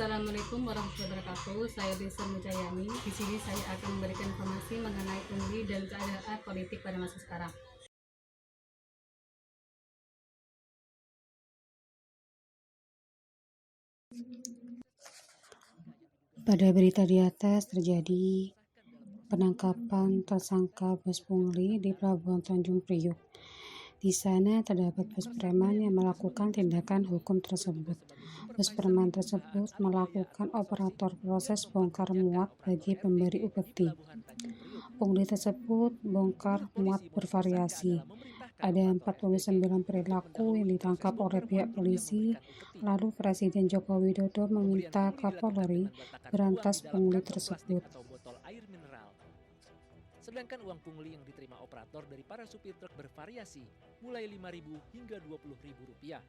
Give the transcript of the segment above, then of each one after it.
Assalamualaikum warahmatullahi wabarakatuh. Saya Desa Mujayani. Di sini saya akan memberikan informasi mengenai pungli dan keadaan politik pada masa sekarang. Pada berita di atas terjadi penangkapan tersangka bus pungli di Pelabuhan Tanjung Priok. Di sana terdapat bus preman yang melakukan tindakan hukum tersebut. Bus preman tersebut melakukan operator proses bongkar muat bagi pemberi upeti. Pungli tersebut bongkar muat bervariasi. Ada 49 perilaku yang ditangkap oleh pihak polisi. Lalu Presiden Joko Widodo meminta Kapolri berantas pungli tersebut. Sedangkan uang pungli yang diterima operator dari para supir truk bervariasi, mulai Rp5.000 hingga Rp20.000.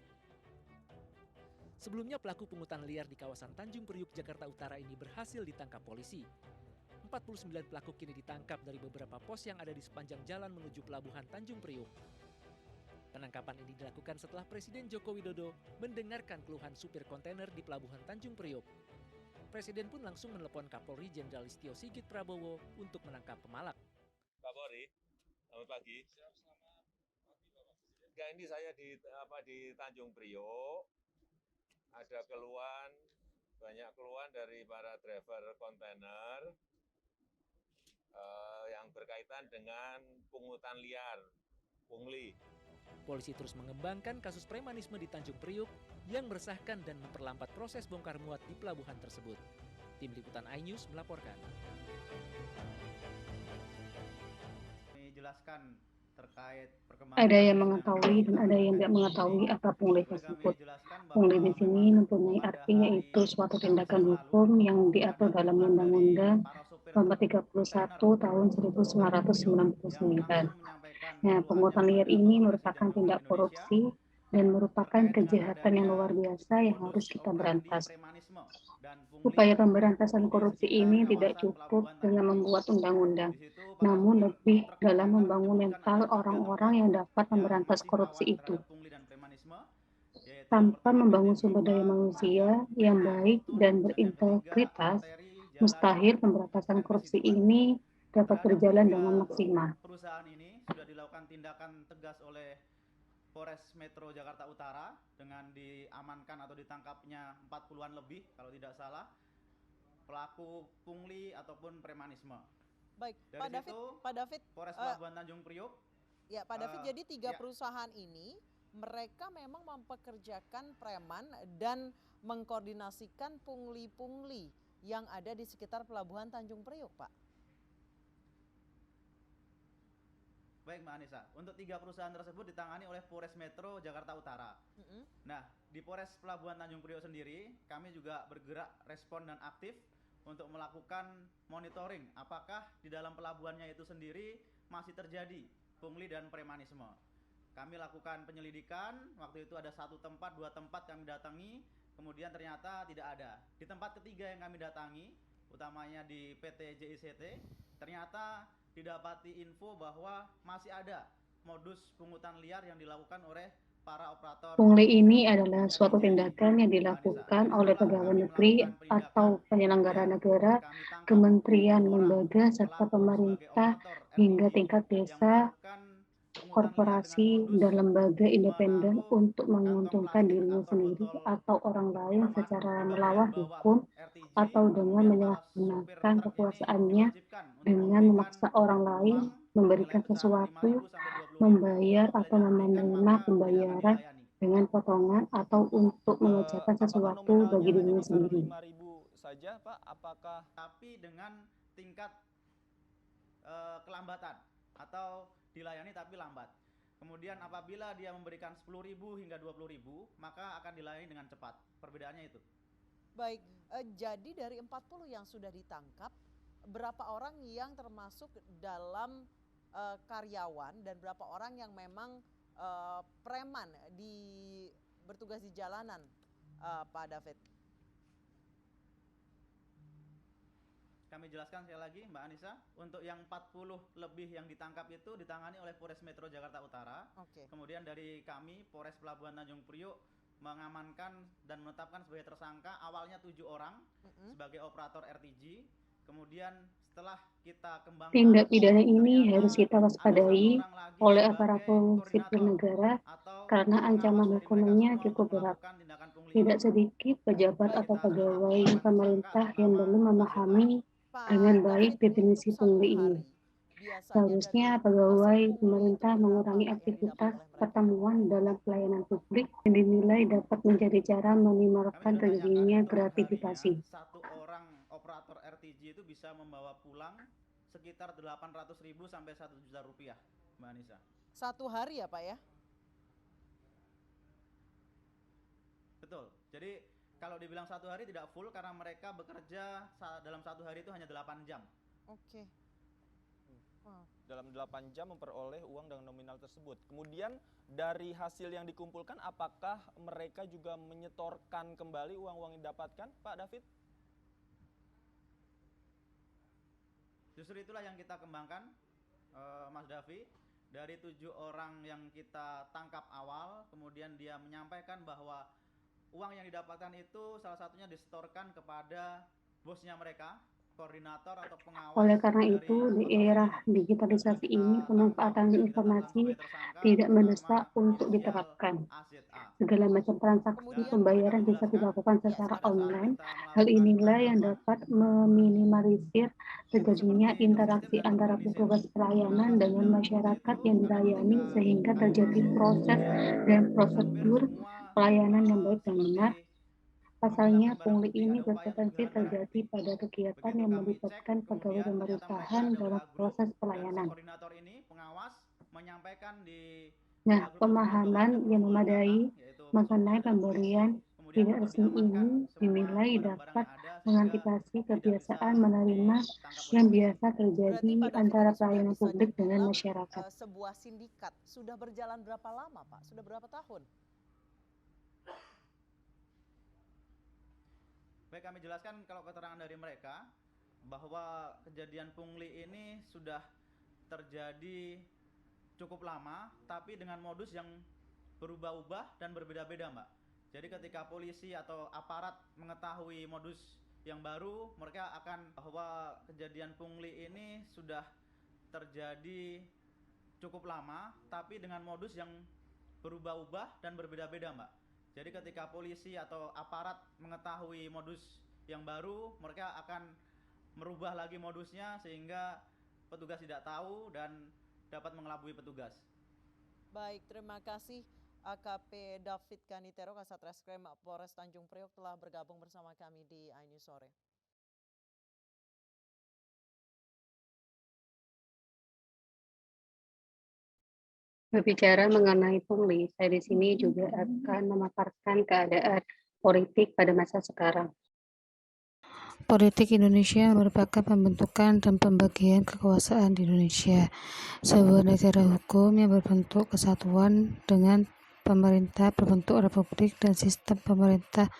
Sebelumnya pelaku pungutan liar di kawasan Tanjung Priok, Jakarta Utara ini berhasil ditangkap polisi. 49 pelaku kini ditangkap dari beberapa pos yang ada di sepanjang jalan menuju Pelabuhan Tanjung Priok. Penangkapan ini dilakukan setelah Presiden Joko Widodo mendengarkan keluhan supir kontainer di Pelabuhan Tanjung Priok. Presiden pun langsung menelepon Kapolri Jenderal Listio Sigit Prabowo untuk menangkap pemalak. Kapolri, selamat pagi. Enggak, ini saya di Tanjung Priok. Ada banyak keluhan dari para driver kontainer yang berkaitan dengan pungutan liar, pungli. Polisi terus mengembangkan kasus premanisme di Tanjung Priok yang meresahkan dan memperlambat proses bongkar muat di pelabuhan tersebut. Tim Liputan iNews melaporkan. Dijelaskan terkait Ada yang mengetahui dan ada yang tidak mengetahui apa pungli tersebut. Pungli di sini mempunyai artinya itu suatu tindakan hukum yang diatur dalam Undang-Undang Nomor 31 Tahun 1999. Nah, pungutan liar ini merupakan tindak korupsi dan merupakan kejahatan yang luar biasa yang harus kita berantas. Upaya pemberantasan korupsi ini tidak cukup dengan membuat undang-undang, namun lebih dalam membangun mental orang-orang yang dapat memberantas korupsi itu. Tanpa membangun sumber daya manusia yang baik dan berintegritas, mustahil pemberantasan korupsi ini dapat berjalan dengan maksimal. Perusahaan ini sudah dilakukan tindakan tegas oleh Polres Metro Jakarta Utara dengan diamankan atau ditangkapnya 40-an lebih kalau tidak salah pelaku pungli ataupun premanisme. Baik, Dari Pak David, Polres Pelabuhan Tanjung Priok. Ya, Pak David, jadi 3 perusahaan ini mereka memang mempekerjakan preman dan mengkoordinasikan pungli-pungli yang ada di sekitar Pelabuhan Tanjung Priok, Pak. Baik Mbak Anissa, untuk 3 perusahaan tersebut ditangani oleh Polres Metro Jakarta Utara. Nah, di Polres Pelabuhan Tanjung Priok sendiri, kami juga bergerak respon dan aktif untuk melakukan monitoring apakah di dalam pelabuhannya itu sendiri masih terjadi pungli dan premanisme. Kami lakukan penyelidikan, waktu itu ada 1 tempat, 2 tempat kami datangi, kemudian ternyata tidak ada. Di tempat ketiga yang kami datangi, utamanya di PT JICT, ternyata didapati info bahwa masih ada modus pungutan liar yang dilakukan oleh para operator. Pungli ini adalah suatu tindakan yang dilakukan oleh pegawai negeri atau penyelenggara negara, kementerian, lembaga, serta pemerintah hingga tingkat desa, korporasi, dan lembaga independen untuk menguntungkan dirinya sendiri atau orang lain secara melawan hukum atau dengan menyalahgunakan kekuasaannya dengan memaksa orang lain memberikan sesuatu, membayar atau menerima pembayaran dengan potongan atau untuk mengerjakan sesuatu bagi dirinya sendiri. Saja, Pak, apakah tapi dengan tingkat kelambatan atau dilayani tapi lambat. Kemudian apabila dia memberikan 10.000 hingga 20.000, maka akan dilayani dengan cepat. Perbedaannya itu. Baik, jadi dari 40 yang sudah ditangkap, berapa orang yang termasuk dalam karyawan dan berapa orang yang memang preman bertugas di jalanan, Pak David? Kami jelaskan sekali lagi Mbak Anissa, untuk yang 40 lebih yang ditangkap itu ditangani oleh Polres Metro Jakarta Utara. Oke. Kemudian dari kami Polres Pelabuhan Tanjung Priok mengamankan dan menetapkan sebagai tersangka awalnya 7 orang sebagai operator RTG. Kemudian setelah kita kembangkan, Tindak pidana ini ternyata harus kita ada 1 waspadai orang lagi oleh sebagai aparatur sipil koordinator negara atau karena pengawas ancaman dari mereka hukumannya semua cukup untuk berat. melakukan tindakan pungli Tidak ini. sedikit pejabat Baik, atau kita sudah pegawai menetapkan pemerintah tersangka yang bernama belum memahami Pak dengan baik David, definisi untuk 1 pungli ini. hari biasanya Seharusnya dari pegawai hasil pungli itu pemerintah berapa, mengurangi Pak, yang didapat aktivitas oleh mereka? pertemuan dalam pelayanan publik yang dinilai dapat menjadi cara Kami meminimalkan sudah tanyakan terjadinya untuk gratifikasi. perharinya 1 orang operator RTG itu bisa membawa pulang sekitar 800.000 sampai 1 juta rupiah, Mbak Anissa. 1 hari ya, Pak ya? Betul. Jadi kalau dibilang 1 hari tidak full karena mereka bekerja dalam 1 hari itu hanya 8 jam. Oke. Wow. Dalam 8 jam memperoleh uang dengan nominal tersebut. Kemudian dari hasil yang dikumpulkan, apakah mereka juga menyetorkan kembali uang-uang yang didapatkan, Pak David? Justru itulah yang kita kembangkan, Mas Davi. Dari 7 orang yang kita tangkap awal, kemudian dia menyampaikan bahwa uang yang didapatkan itu salah satunya disetorkan kepada bosnya mereka, koordinator atau pengawas. Oleh karena dari itu, di Kota era Solo. digitalisasi Kita ini, tangkap pemanfaatan dan kita tetapkan informasi sebagai tersangka tidak bernama mendesak untuk inisial diterapkan. AZA. Segala macam transaksi Kemudian Dan mereka pembayaran bisa menjelaskan dilakukan ya, secara pada saat online. kita Hal melakukan inilah yang penangkapan, dapat meminimalisir terjadinya seperti interaksi sistem dan antara kondisi. petugas pelayanan Pengawas dengan tidak masyarakat begitu, yang karena dilayani ketika sehingga kami terjadi masuk, proses kemudian dan hampir prosedur semua pelayanan yang baik dan seperti benar. menghilangkan Pasalnya, barang pungli bukti, ini ada upaya untuk berpotensi menghilangkan barang terjadi bukti. pada kegiatan Begitu yang kami cek, melibatkan pegawai kemudian ternyata mereka pemerintahan ada dalam WA group proses dan si pelayanan. koordinator ini, pengawas, menyampaikan di Nah, WA group tersebut bahwa pemahaman ada yang perkumpulan data, memadai yaitu mengenai personil dan polis. pemberian Kemudian tidak untuk resmi diamankan ini semua dinilai barang-barang dapat yang ada sehingga mengantisipasi tidak bisa kebiasaan menerima ditangkap oleh yang polisi. biasa Berarti terjadi Pak David antara ini sudah pelayanan bisa publik dengan dibilang masyarakat. sebuah sindikat. Sudah berjalan berapa lama, Pak? Sudah berapa tahun? Baik, kami jelaskan kalau keterangan dari mereka bahwa kejadian pungli ini sudah terjadi cukup lama, tapi dengan modus yang berubah-ubah dan berbeda-beda, Mbak. Jadi ketika polisi atau aparat mengetahui modus yang baru, mereka akan bahwa kejadian pungli ini sudah terjadi cukup lama, tapi dengan modus yang berubah-ubah dan berbeda-beda, Mbak. Jadi ketika polisi atau aparat mengetahui modus yang baru, mereka akan merubah lagi modusnya sehingga petugas tidak tahu dan dapat mengelabui petugas. Baik, terima kasih AKP David Kanitero, Kasat Reskrim Polres Tanjung Priok telah bergabung bersama kami di iNews Sore. Berbicara mengenai pungli, saya di sini juga akan memaparkan keadaan politik pada masa sekarang. Politik Indonesia merupakan pembentukan dan pembagian kekuasaan di Indonesia, sebuah negara hukum yang berbentuk kesatuan dengan pemerintah berbentuk republik dan sistem pemerintah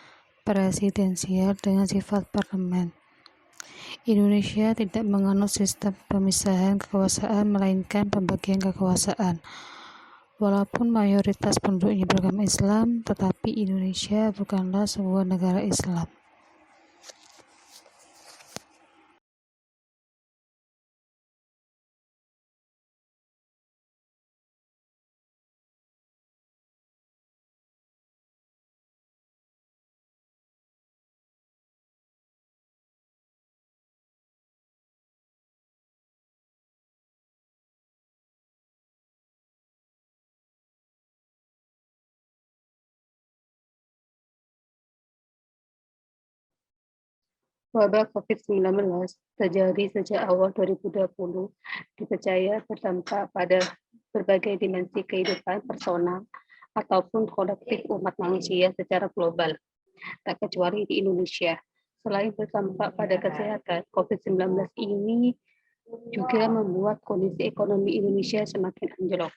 presidensial dengan sifat parlemen. Indonesia tidak menganut sistem pemisahan kekuasaan melainkan pembagian kekuasaan. Walaupun mayoritas penduduknya beragama Islam, tetapi Indonesia bukanlah sebuah negara Islam. Wabah COVID-19 terjadi sejak awal 2020, dipercaya berdampak pada berbagai dimensi kehidupan personal ataupun kolektif umat manusia secara global, tak kecuali di Indonesia. Selain berdampak pada kesehatan, COVID-19 ini juga membuat kondisi ekonomi Indonesia semakin anjlok.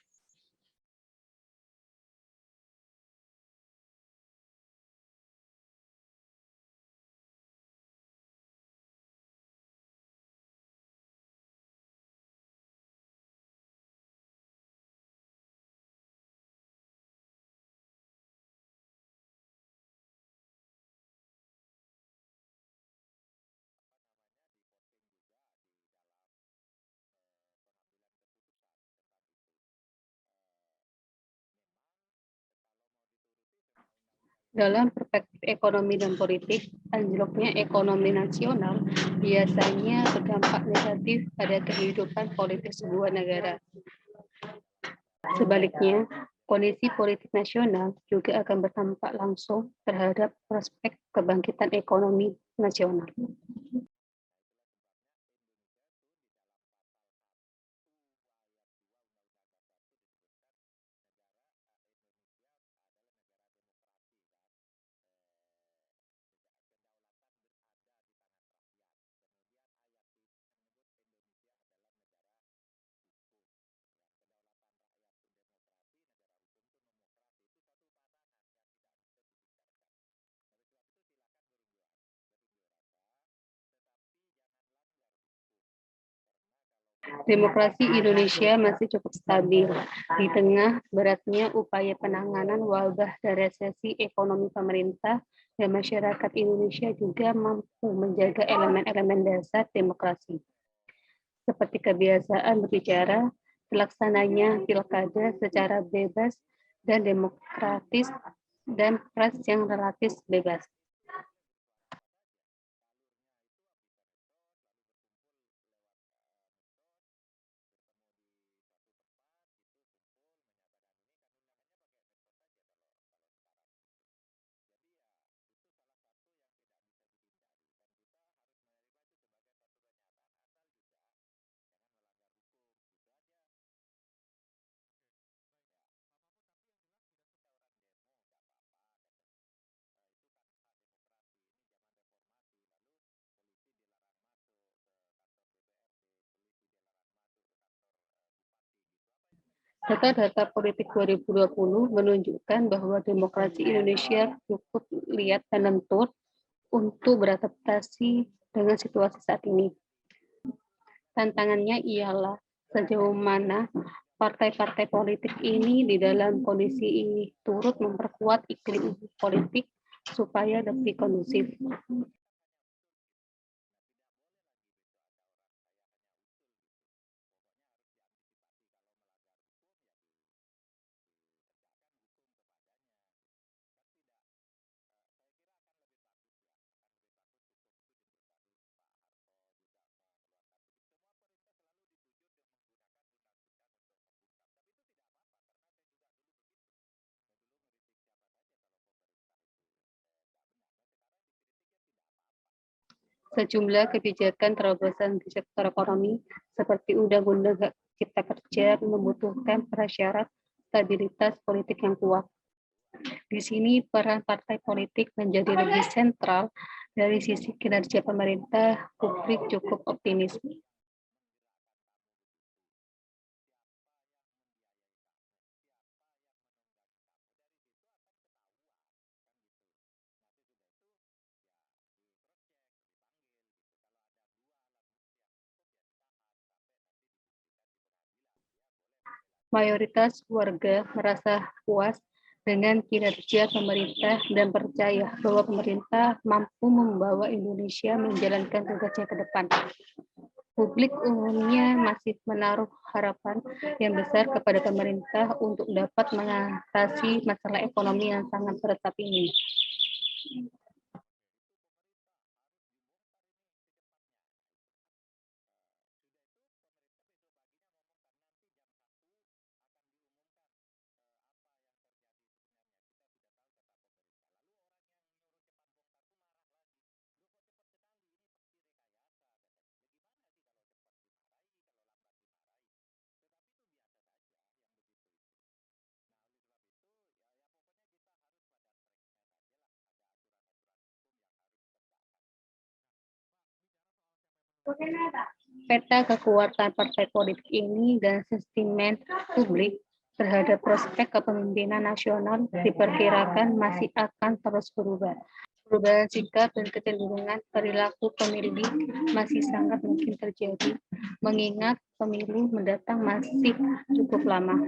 Dalam perspektif ekonomi dan politik, anjloknya ekonomi nasional biasanya berdampak negatif pada kehidupan politik sebuah negara. Sebaliknya, kondisi politik nasional juga akan berdampak langsung terhadap prospek kebangkitan ekonomi nasional. Demokrasi Indonesia masih cukup stabil di tengah beratnya upaya penanganan wabah dan resesi ekonomi pemerintah dan masyarakat Indonesia juga mampu menjaga elemen-elemen dasar demokrasi. Seperti kebiasaan berbicara, terlaksananya pilkada secara bebas dan demokratis dan pers yang relatif bebas. Data-data politik 2020 menunjukkan bahwa demokrasi Indonesia cukup liat dan lentur untuk beradaptasi dengan situasi saat ini. Tantangannya ialah sejauh mana partai-partai politik ini di dalam kondisi ini turut memperkuat iklim politik supaya lebih kondusif. Sejumlah kebijakan terobosan di sektor ekonomi seperti Undang-Undang Cipta Kerja membutuhkan prasyarat stabilitas politik yang kuat. Di sini peran partai politik menjadi lebih sentral. Dari sisi kinerja pemerintah, publik cukup optimis. Mayoritas warga merasa puas dengan kinerja pemerintah dan percaya bahwa pemerintah mampu membawa Indonesia menjalankan tugasnya ke depan. Publik umumnya masih menaruh harapan yang besar kepada pemerintah untuk dapat mengatasi masalah ekonomi yang sangat berat saat ini. Peta kekuatan partai politik ini dan sentimen publik terhadap prospek kepemimpinan nasional diperkirakan masih akan terus berubah. Perubahan sikap dan kecenderungan perilaku pemilih masih sangat mungkin terjadi, mengingat pemilu mendatang masih cukup lama.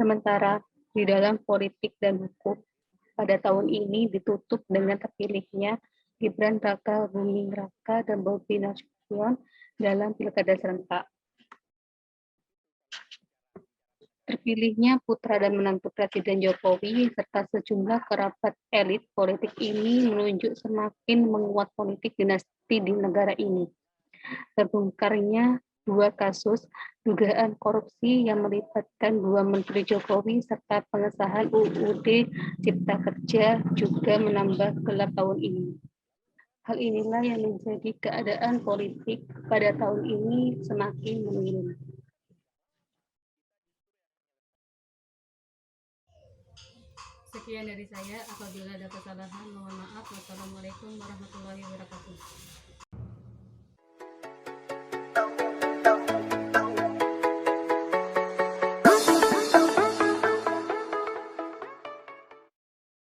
Sementara di dalam politik dan hukum, pada tahun ini ditutup dengan terpilihnya Gibran Raka Buming Raka dan Bobi Nasution dalam pilkada serentak. Terpilihnya putra dan menantu Presiden Jokowi serta sejumlah kerabat elit politik ini menunjuk semakin menguat politik dinasti di negara ini. Terbongkarnya 2 kasus dugaan korupsi yang melibatkan 2 Menteri Jokowi serta pengesahan UUD Cipta Kerja juga menambah gelap tahun ini. Hal inilah yang menjadi keadaan politik pada tahun ini semakin menurun. Sekian dari saya, apabila ada kesalahan mohon maaf. Wassalamualaikum warahmatullahi wabarakatuh.